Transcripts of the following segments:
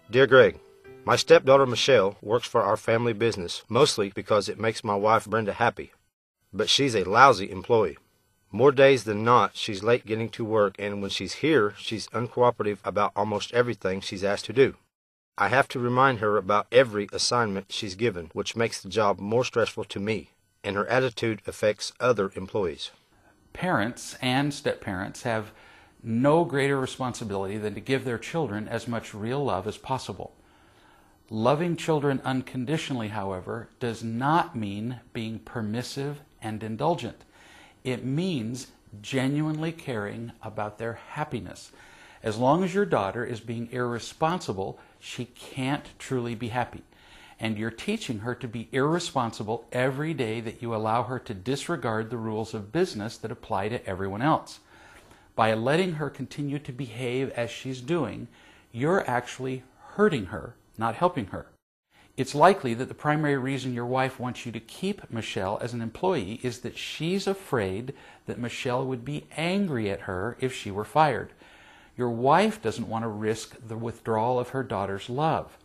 Dear Greg, my stepdaughter Michelle works for our family business, mostly because it makes my wife Brenda happy. But she's a lousy employee. More days than not, she's late getting to work, and when she's here, she's uncooperative about almost everything she's asked to do. I have to remind her about every assignment she's given, which makes the job more stressful to me, and her attitude affects other employees. Parents and step-parents have no greater responsibility than to give their children as much real love as possible. Loving children unconditionally, however, does not mean being permissive and indulgent. It means genuinely caring about their happiness. As long as your daughter is being irresponsible, she can't truly be happy. And you're teaching her to be irresponsible every day that you allow her to disregard the rules of business that apply to everyone else. By letting her continue to behave as she's doing, you're actually hurting her, not helping her. It's likely that the primary reason your wife wants you to keep Michelle as an employee is that she's afraid that Michelle would be angry at her if she were fired. Your wife doesn't want to risk the withdrawal of her daughter's love.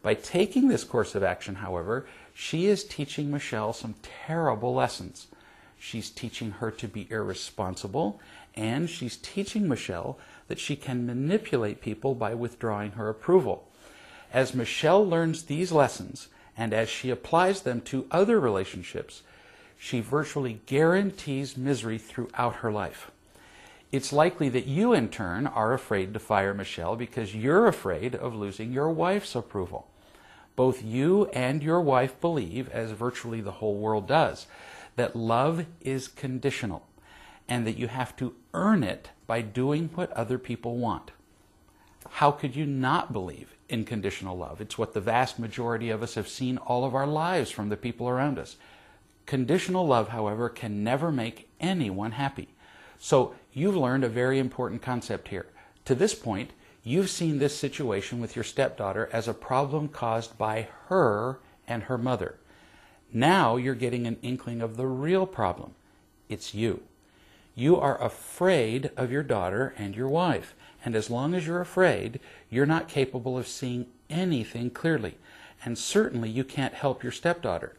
By taking this course of action, however, she is teaching Michelle some terrible lessons. She's teaching her to be irresponsible, and she's teaching Michelle that she can manipulate people by withdrawing her approval. As Michelle learns these lessons, and as she applies them to other relationships, she virtually guarantees misery throughout her life. It's likely that you, in turn, are afraid to fire Michelle because you're afraid of losing your wife's approval. Both you and your wife believe, as virtually the whole world does, that love is conditional and that you have to earn it by doing what other people want. How could you not believe in conditional love? It's what the vast majority of us have seen all of our lives from the people around us. Conditional love, however, can never make anyone happy. So you've learned a very important concept here. To this point, you've seen this situation with your stepdaughter as a problem caused by her and her mother. Now you're getting an inkling of the real problem. It's you. You are afraid of your daughter and your wife. And as long as you're afraid, you're not capable of seeing anything clearly. And certainly you can't help your stepdaughter.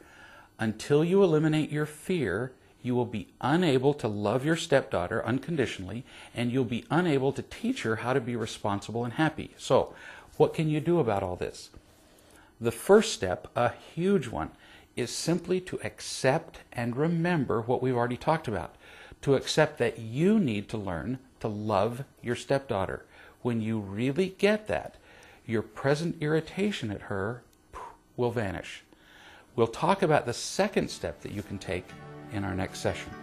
Until you eliminate your fear, you will be unable to love your stepdaughter unconditionally, and you'll be unable to teach her how to be responsible and happy. So, what can you do about all this? The first step, a huge one, is simply to accept and remember what we've already talked about. To accept that you need to learn to love your stepdaughter. When you really get that, your present irritation at her will vanish. We'll talk about the second step that you can take in our next session.